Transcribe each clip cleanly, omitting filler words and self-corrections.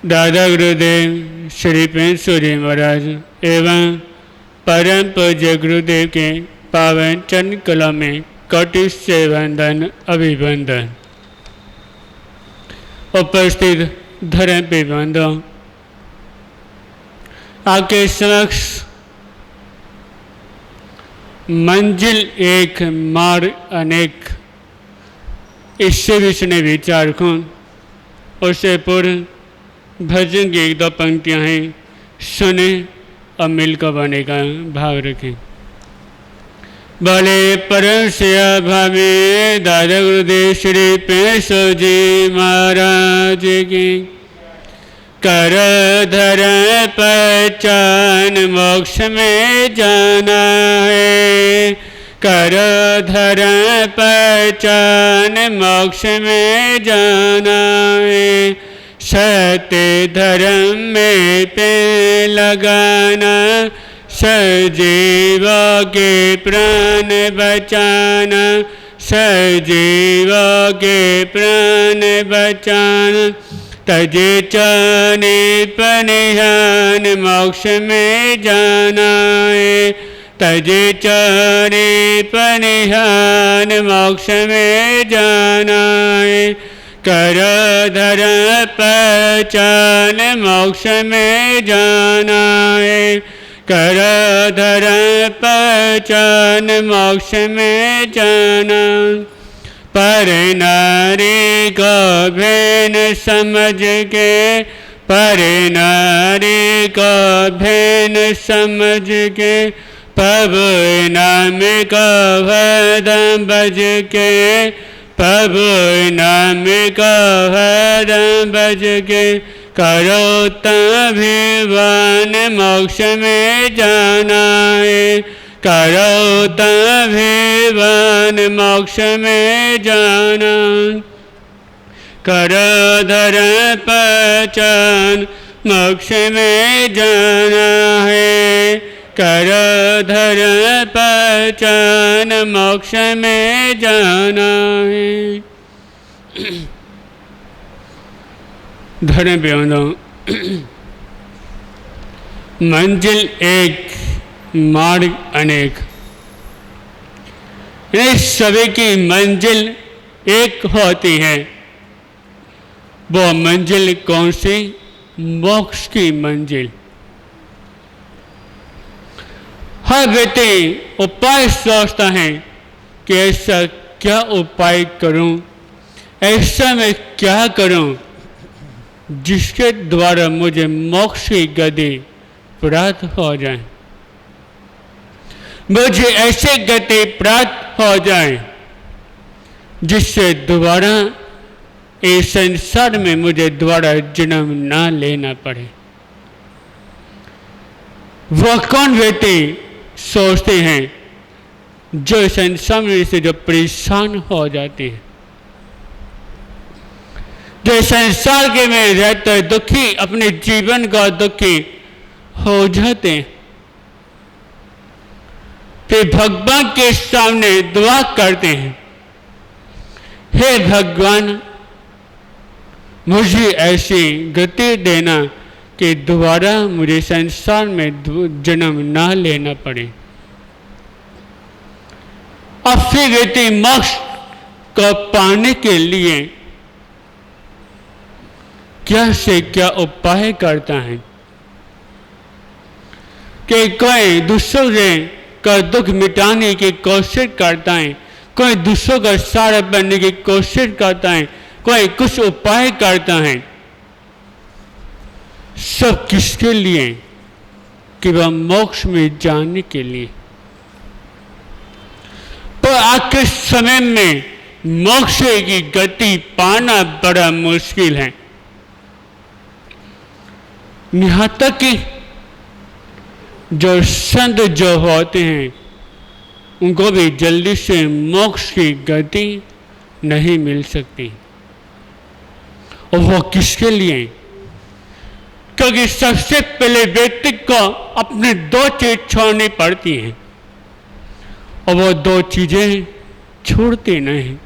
दादा गुरुदेव श्री पेंसु जी महाराज एवं परम पूज्य गुरुदेव के पावन चरण कला में कोटि से वंदन अभिवंदन। उपस्थित धर्म पिबंधों, आपके समक्ष मंजिल एक मार्ग अनेक इससे विषय विचार करूं। उससे पूर्व भजन की एक दो पंक्तियां हैं, सुने और मिलकर बने का भाव रखें। बोले परम सेवा भावी दादा गुरुदेव श्री पेंसु जी महाराज की। कर धर पहचान मोक्ष में जाना है, कर धर पहचान मोक्ष में जाना है। सत्य धर्म में पे लगाना, सजीव के प्राण बचाना, सजीव के प्राण बचाना। तजे चाने पनिहान मोक्ष में जाना है, तजे चाने पनिहान मोक्ष में जाना है। कर धर पहचान मोक्ष में जाना है, कर धर पहचान मोक्ष में जाना। पर नारी को भेन समझ के, पर नारी को भेन समझ के। प्रभु नाम को हरदम बज के, प्रभु नाम को हरदम बज के। करो तभिवान मोक्ष में जाना है, करो तभिवान मोक्ष में जाना। कर धर पहचान मोक्ष में जाना है, कर धर पहचान मोक्ष में जाना है। धर्म बंधुओं, मंजिल एक मार्ग अनेक। इस सभी की मंजिल एक होती है। वो मंजिल कौन सी? मोक्ष की मंजिल। हर व्यक्ति उपाय सोचता है कि ऐसा क्या उपाय करूं, ऐसा मैं क्या करूं जिसके द्वारा मुझे मोक्ष की गति प्राप्त हो जाए, मुझे ऐसे गति प्राप्त हो जाए जिससे दोबारा इस संसार में मुझे दोबारा जन्म ना लेना पड़े। वह कौन व्यक्ति सोचते हैं जो संसार में से जो परेशान हो जाते हैं, जो संसार के में रहते दुखी, अपने जीवन का दुखी हो जाते हैं, फिर भगवान के सामने दुआ करते हैं, हे भगवान मुझे ऐसी गति देना कि दोबारा मुझे संसार में जन्म ना लेना पड़े। और फिर व्यक्ति मोक्ष को पाने के लिए क्या से क्या उपाय करता है कि कोई दूसरों का दुख मिटाने की कोशिश करता है, कोई दूसरों का सहारा बनने की कोशिश करता है, कोई कुछ उपाय करता है। सब किसके लिए? कि वह मोक्ष में जाने के लिए। पर आज के समय में मोक्ष की गति पाना बड़ा मुश्किल है। यहाँ तक कि जो संत जो होते हैं उनको भी जल्दी से मोक्ष की गति नहीं मिल सकती। और वो किसके लिए? क्योंकि सबसे पहले व्यक्ति को अपने दो चीज छोड़नी पड़ती हैं और वो दो चीजें छोड़ती नहीं।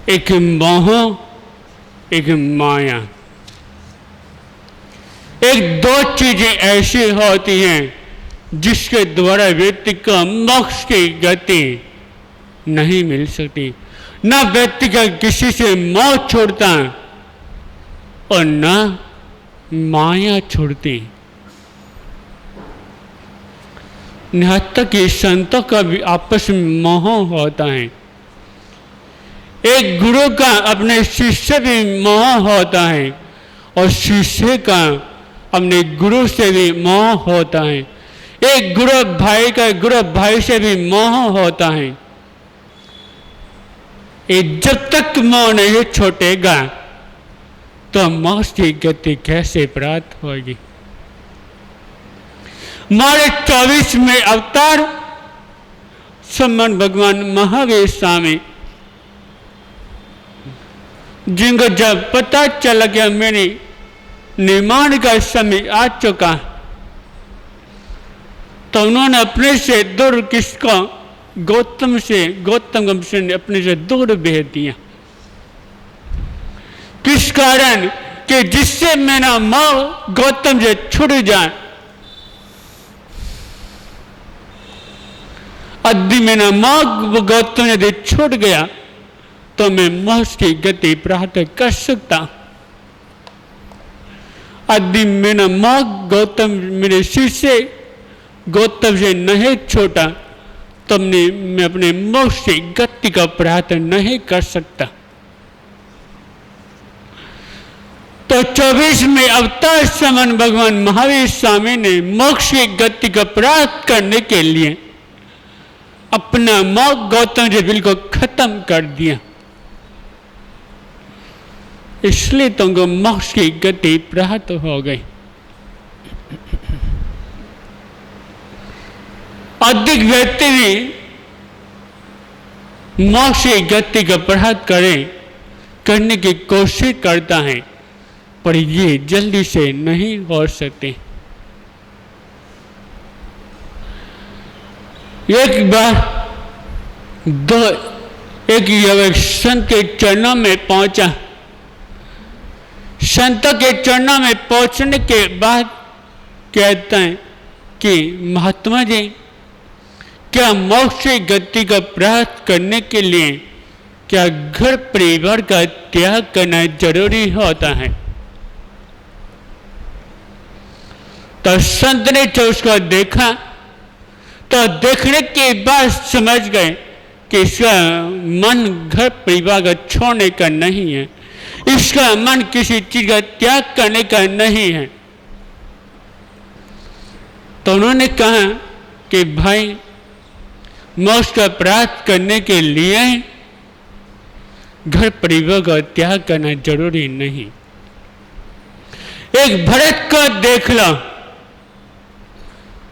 एक मोह, एक माया। एक दो चीजें ऐसी होती हैं जिसके द्वारा व्यक्ति को मोक्ष की गति नहीं मिल सकती। न व्यक्ति का किसी से मोह छोड़ता और न माया छोड़ती। यहाँ तक कि संतों का भी आपस में मोह होता है। एक गुरु का अपने शिष्य भी मोह होता है और शिष्य का अपने गुरु से भी मोह होता है। एक गुरु भाई का गुरु भाई से भी मोह होता है। ये जब तक मोह नहीं छूटेगा तो मोक्ष की गति कैसे प्राप्त होगी। हमारे 24वें अवतार सम्मान भगवान महावीर स्वामी, जिनको जब पता चला गया मेरे निर्माण का समय आ चुका, तो उन्होंने अपने से दूर किसको गौतम से अपने से दूर भेज दिया। किस कारण कि जिससे मेरा मोह गौतम से छूट जाए। यदि मेरा मोह गौतम यदि छूट गया तो मैं मोक्ष की गति प्राप्त कर सकता। यदि मेरा मोह गौतम मेरे शिष्य गौतम से नहीं छोटा तो मैं अपने मोक्ष की गति का प्राप्त नहीं कर सकता। तो 24वें अवतार समान भगवान महावीर स्वामी ने मोक्ष की गति को प्राप्त करने के लिए अपना मोह गौतम से बिल्कुल खत्म कर दिया। इसलिए तुमको मोक्ष की गति प्राप्त हो गई। अधिक व्यक्ति भी मोक्ष की गति को प्राप्त करने की कोशिश करता है, पर ये जल्दी से नहीं हो सकते। एक बार एक युवक संत के चरणों में पहुंचा। संतों के चरणों में पहुंचने के बाद कहता है कि महात्मा जी, क्या मोक्ष की गति का प्राप्त करने के लिए क्या घर परिवार का त्याग करना जरूरी होता है? तो संत ने जो उसको देखा तो देखने के बाद समझ गए कि इसका मन घर परिवार का छोड़ने का नहीं है, इसका मन किसी चीज का त्याग करने का नहीं है। तो उन्होंने कहा कि भाई, मोक्ष का प्राप्त करने के लिए घर परिवार का त्याग करना जरूरी नहीं। एक भरत को देख लो।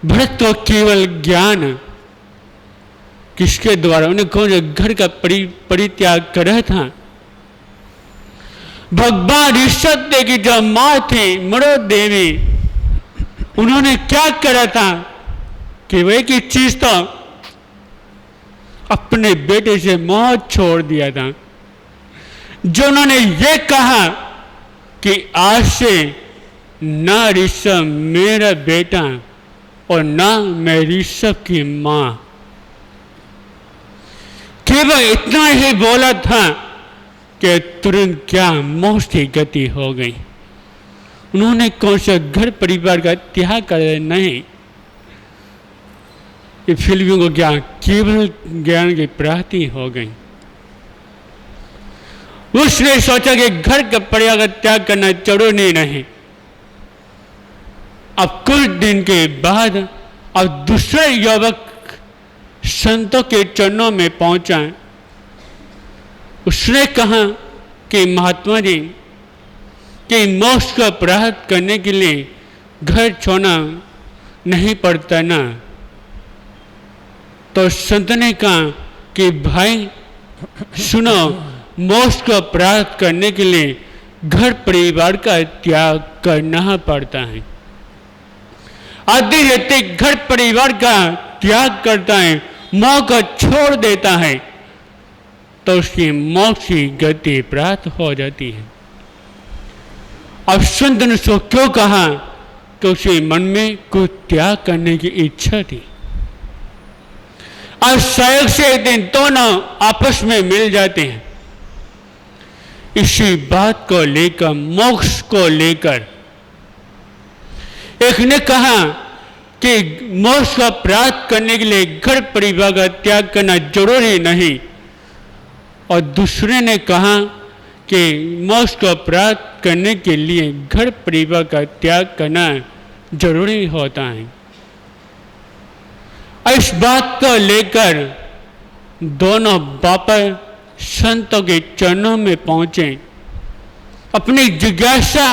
भरत तो केवल ज्ञान किसके द्वारा, उन्हें कौन से घर का परित्याग करा था? भगवान ऋषभ देव की जो मां थी मरो देवी, उन्होंने क्या करा था कि वे की चीज तो अपने बेटे से मोह छोड़ दिया था। जो उन्होंने ये कहा कि आज से ना ऋषभ मेरा बेटा और ना मैं ऋषभ की मां। केवल इतना ही बोला था कि तुरंत क्या मोक्ष की गति हो गई। उन्होंने कौन सा घर परिवार का त्याग कर नहीं, ये फिल्मों को क्या केवल ज्ञान की प्राप्ति हो गई। उसने सोचा कि घर का परिवार का त्याग करना जरूरी नहीं। अब कुछ दिन के बाद अब दूसरे युवक संतों के चरणों में पहुंचा। उसने कहा कि महात्मा जी, कि मोक्ष को प्राप्त करने के लिए घर छोड़ना नहीं पड़ता ना। तो संत ने कहा कि भाई सुनो, मोक्ष को प्राप्त करने के लिए घर परिवार का त्याग करना पड़ता है। आदि व्यक्ति घर परिवार का त्याग करता है, मोह को छोड़ देता है, तो उसकी मोक्ष की गति प्राप्त हो जाती है। अब संत ने सो क्यों कहा तो उसे मन में कुछ त्याग करने की इच्छा थी। और शायद से एक दिन दोनों आपस में मिल जाते हैं। इसी बात को लेकर, मोक्ष को लेकर, एक ने कहा कि मोक्ष को प्राप्त करने के लिए घर परिवार का त्याग करना जरूरी नहीं, और दूसरे ने कहा कि मोक्ष को प्राप्त करने के लिए घर परिवार का त्याग करना जरूरी होता है। इस बात को लेकर दोनों वापस संतों के चरणों में पहुंचे, अपनी जिज्ञासा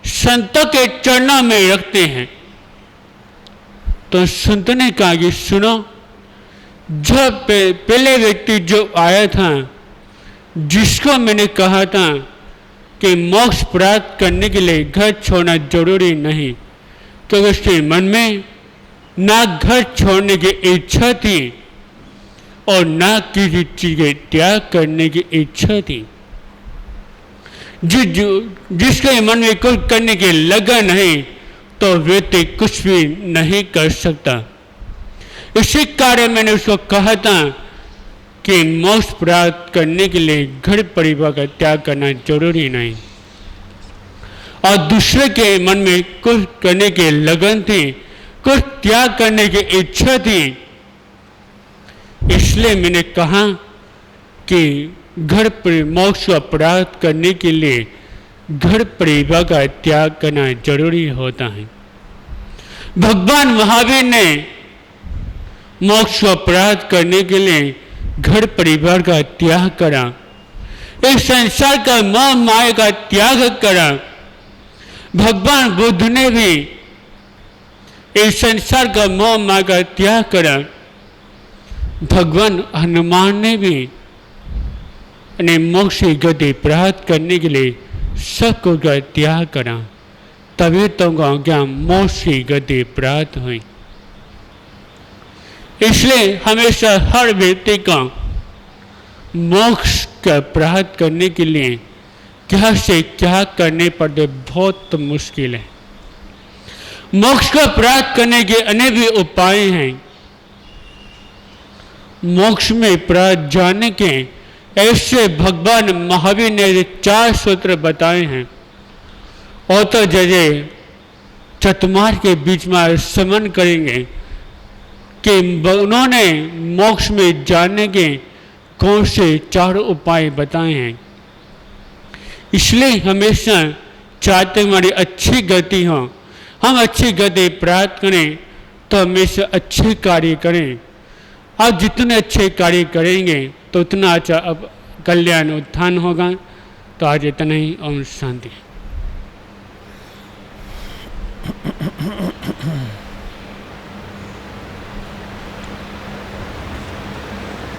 संतों के चरणों में रखते हैं। तो संत ने कहा कि सुनो, जब पहले व्यक्ति जो आया था, जिसको मैंने कहा था कि मोक्ष प्राप्त करने के लिए घर छोड़ना जरूरी नहीं, तो उसके मन में ना घर छोड़ने की इच्छा थी और ना किसी चीज के त्याग करने की इच्छा थी। जिसके मन में कुछ करने की लगन नहीं, तो व्यक्ति कुछ भी नहीं कर सकता। इसी कारण मैंने उसको कहा था कि मोक्ष प्राप्त करने के लिए घर परिवार का त्याग करना जरूरी नहीं, और दूसरे के मन में कुछ करने की लगन थी, कुछ त्याग करने की इच्छा थी। इसलिए मैंने कहा कि घर पर मोक्ष को प्राप्त करने के लिए घर परिवार का त्याग करना जरूरी होता है। भगवान महावीर ने मोक्ष को प्राप्त करने के लिए घर परिवार का त्याग करा, इस संसार का मोह माया का त्याग करा। भगवान बुद्ध ने भी इस संसार का मोह माया का त्याग करा। भगवान हनुमान ने भी मोक्ष की गति प्राप्त करने के लिए सब कुछ का त्याग करा, तभी तो क्या मोक्ष की गति प्राप्त हुई। इसलिए हमेशा हर व्यक्ति का मोक्ष का प्राप्त करने के लिए क्या से क्या करने पड़ते बहुत मुश्किल है। मोक्ष को प्राप्त करने के अनेक उपाय हैं। मोक्ष में प्राप्त जाने के ऐसे भगवान महावीर ने 4 सूत्र बताए हैं, और तो जैसे चतुर्मार्ग के बीच में समन करेंगे कि उन्होंने मोक्ष में जाने के कौन से 4 उपाय बताए हैं। इसलिए हमेशा चाहते हमारी अच्छी गति हो, हम अच्छी गति प्राप्त करें तो हमेशा अच्छे कार्य करें। आप जितने अच्छे कार्य करेंगे तो उतना अच्छा अब कल्याण उत्थान होगा। तो आज इतना ही। ओम शांति।